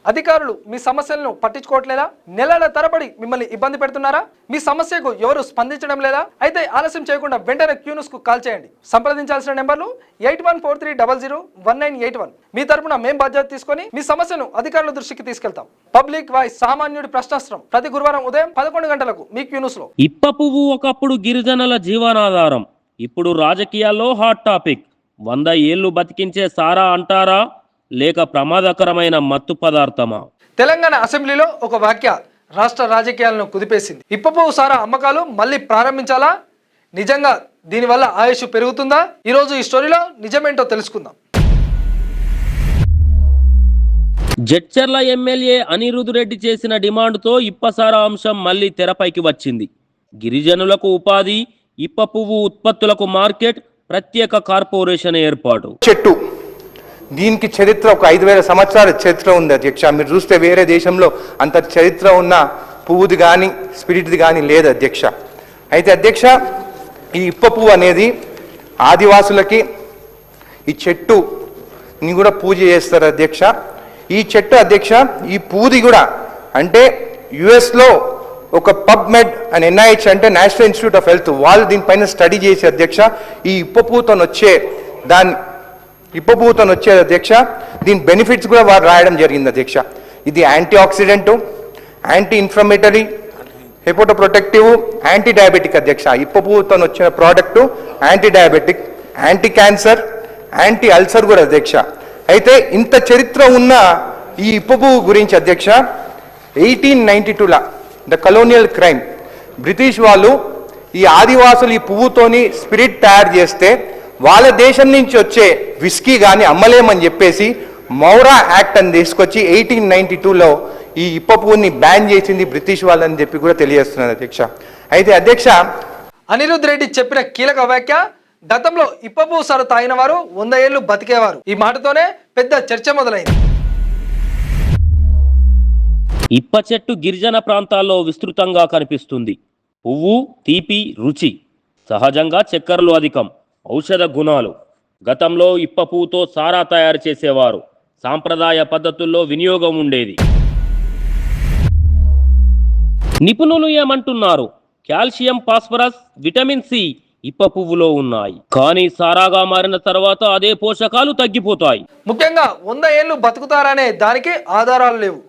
అధికారులు మీ సమస్యలను పట్టించుకోవట్లేదా? నెలల తరబడి మిమ్మల్ని ఇబ్బంది పెడుతున్నారా? మీ సమస్యకు ఎవరు స్పందించడం లేదా? అయితే ఆలస్యం చేయకుండా వెంటనే క్యూన్యూస్ కు కాల్ చేయండి. సంప్రదించాల్సిన నెంబర్లు 8143001981. మీ తరపున మేము బాధ్యత తీసుకొని మీ సమస్యను అధికారుల దృష్టికి తీసుకెళ్తాం. పబ్లిక్ వాయిస్, సామాన్యుడి ప్రశ్నాస్త్రం, ప్రతి గురువారం ఉదయం 11 గంటలకు మీ క్యూన్యూస్ లో. ఇప్ప పువ్వు ఒకప్పుడు గిరిజనుల జీవనాధారం, ఇప్పుడు రాజకీయాల్లో హాట్ టాపిక్. 100 ఏళ్లు బతికించే సారా అంటారా, లేక ప్రమాదకరమైన మత్తు పదార్థమా? తెలంగాణ అసెంబ్లీలో ఒక వ్యాఖ్య రాష్ట్ర రాజకీయాలను కుదిపేసింది. ఇప్పపువ్వు సారా అమ్మకాలు మళ్ళీ ప్రారంభించాలా? నిజంగా దీనివల్ల ఆయుష్ పెరుగుతుందా? ఈరోజు ఈ స్టోరీలో నిజమేంటో తెలుసుకుందాం. జడ్చర్ల ఎమ్మెల్యే అనిరుద్ రెడ్డి చేసిన డిమాండ్తో ఇప్పసారా అంశం మళ్ళీ తెరపైకి వచ్చింది. గిరిజనులకు ఉపాధి, ఇప్ప పువ్వు ఉత్పత్తులకు మార్కెట్, ప్రత్యేక కార్పొరేషన్ ఏర్పాటు. చెట్టు దీనికి చరిత్ర ఒక 5000 సంవత్సరాల చరిత్ర ఉంది అధ్యక్ష. మీరు చూస్తే వేరే దేశంలో అంత చరిత్ర ఉన్న పువ్వుది కానీ స్పిరిట్ది కానీ లేదు అధ్యక్ష. అయితే అధ్యక్ష, ఈ ఇప్ప పువ్వు అనేది ఆదివాసులకి ఈ చెట్టుని కూడా పూజ చేస్తారు అధ్యక్ష. ఈ చెట్టు అధ్యక్ష, ఈ పువ్వుది కూడా అంటే యుఎస్లో ఒక పబ్మెడ్ అండ్ ఎన్ఐహెచ్ అంటే నేషనల్ ఇన్స్టిట్యూట్ ఆఫ్ హెల్త్ వాళ్ళు దీనిపైన స్టడీ చేసి అధ్యక్ష ఈ ఇప్ప పువ్వుతో వచ్చే అధ్యక్ష దీని బెనిఫిట్స్ కూడా వారు రాయడం జరిగింది అధ్యక్ష. ఇది anti oxidant, anti inflammatory, hepato protective, anti diabetic అధ్యక్ష. ఇప్ప పువ్వుతో వచ్చిన product anti diabetic, anti cancer, anti ulcer కూడా అధ్యక్ష. అయితే ఇంత చరిత్ర ఉన్న ఈ ఇప్ప పువ్వు గురించి అధ్యక్ష 1892లా ద కలోనియల్ క్రైమ్, బ్రిటిష్ వాళ్ళు ఈ ఆదివాసులు ఈ పువ్వుతోని స్పిరిట్ తయారు చేస్తే వాళ్ళ దేశం నుంచి వచ్చే విస్కీ కానీ అమ్మలేమని చెప్పేసి మౌరా యాక్ట్ అని తీసుకొచ్చి 1892లో ఈ ఇప్ప పువ్వుని బ్యాన్ చేసింది బ్రిటిష్ వాళ్ళని చెప్పి కూడా తెలియజేస్తున్నారు అధ్యక్ష. అయితే అధ్యక్ష, అనిరుద్ రెడ్డి చెప్పిన కీలక వ్యాఖ్య, గతంలో ఇప్ప పువ్వు సారు తాగిన వారు 100 ఏళ్లు బతికేవారు. ఈ మాటతోనే పెద్ద చర్చ మొదలైంది. ఇప్ప చెట్టు గిరిజన ప్రాంతాల్లో విస్తృతంగా కనిపిస్తుంది. పువ్వు తీపి రుచి, సహజంగా చక్కెరలు అధికం, ఔషధ గుణాలు. గతంలో ఇప్ప పువ్వుతో సారా తయారు చేసేవారు. సాంప్రదాయ పద్ధతుల్లో వినియోగం ఉండేది. నిపుణులు ఏమంటున్నారు? కాల్షియం, ఫాస్ఫరస్, విటమిన్ సి ఇప్ప పువ్వులో ఉన్నాయి. కానీ సారాగా మారిన తర్వాత అదే పోషకాలు తగ్గిపోతాయి. ముఖ్యంగా 100 ఏళ్లు బతుకుతారనే దానికి ఆధారాలు లేవు.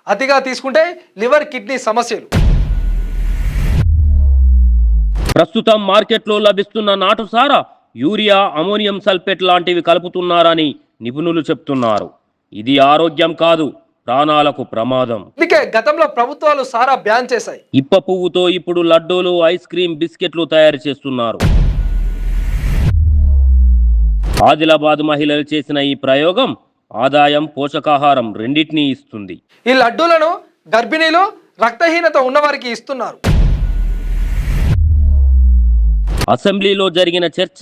అతిగా తీసుకుంటే లివర్, కిడ్నీ సమస్యలు. ప్రస్తుతం మార్కెట్లో లభిస్తున్న నాటు సారా యూరియా, అమోనియం సల్ఫేట్ లాంటివి కలుపుతున్నారని నిపుణులు చెప్తున్నారు. ఇది ఆరోగ్యం కాదు, ప్రాణాలకు ప్రమాదం. అందుకే గతంలో ప్రభుత్వాలు సారా బ్యాన్ చేశాయి. ఇప్ప పువ్వుతో ఇప్పుడు లడ్డూలు, ఐస్ క్రీమ్, బిస్కెట్లు తయారు చేస్తున్నారు. ఆదిలాబాద్ మహిళలు చేసిన ఈ ప్రయోగం ఆదాయం, పోషకాహారం రెండింటినీ ఇస్తుంది. ఈ లడ్డూలను గర్భిణీలు, రక్తహీనత ఉన్నవారికి ఇస్తున్నారు. అసెంబ్లీలో జరిగిన చర్చ,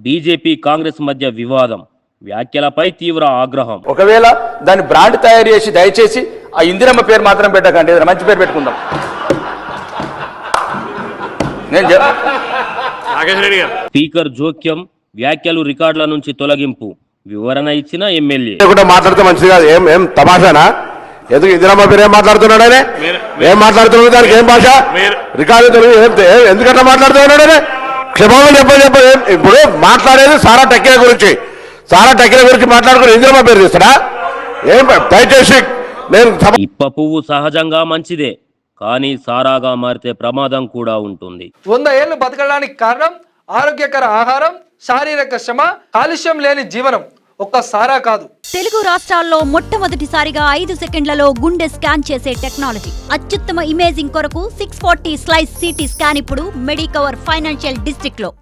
బీజేపీ కాంగ్రెస్ మధ్య వివాదం, వ్యాఖ్యలపై తీవ్ర ఆగ్రహం. ఒకవేళ దాని బ్రాండ్ తయారు చేసి దయచేసి ఆ ఇందిరమ్మ పేరు మాత్రం పెట్టకండి, ఏదైనా మంచి పేరు పెట్టుకుందాం. స్పీకర్ జోక్యం, వ్యాఖ్యలు రికార్డుల నుంచి తొలగింపు, వివరణ ఇచ్చిన ఎమ్మెల్యే. మాట్లాడితే మంచిది కాదు. ఏం తమాషానా? ఎందుకు ఇందిరమ్మ పేరు ఏం మాట్లాడుతున్నాడే? ఏం మాట్లాడుతున్నాడు? దానికి ఏం భాష? రికార్డు ఎందుకంటే మాట్లాడుతున్నాడే? క్షమాపణ చెప్ప. ఇప్పుడు మాట్లాడేది సారా టెక్కిల గురించి. సారా టెక్కిల గురించి మాట్లాడుకుని ఇందిరమ్మ పేరు తీస్తాడా? ఏం దయచేసి ఇప్ప పువ్వు సహజంగా మంచిదే, కానీ సారాగా మారితే ప్రమాదం కూడా ఉంటుంది. 100 ఏళ్లు బతకడానికి కారణం ఆరోగ్యకర ఆహారం, శారీరక శ్రమ, కాలుష్యం లేని జీవనం. ఒక్క సారా కాదు. తెలుగు రాష్ట్రాల్లో మొట్టమొదటిసారిగా 5 సెకండ్లలో గుండె స్కాన్ చేసే టెక్నాలజీ. అత్యుత్తమ ఇమేజింగ్ కొరకు 640 స్లైస్ సిటీ స్కాన్ ఇప్పుడు మెడికవర్ ఫైనాన్షియల్ డిస్ట్రిక్ట్ లో.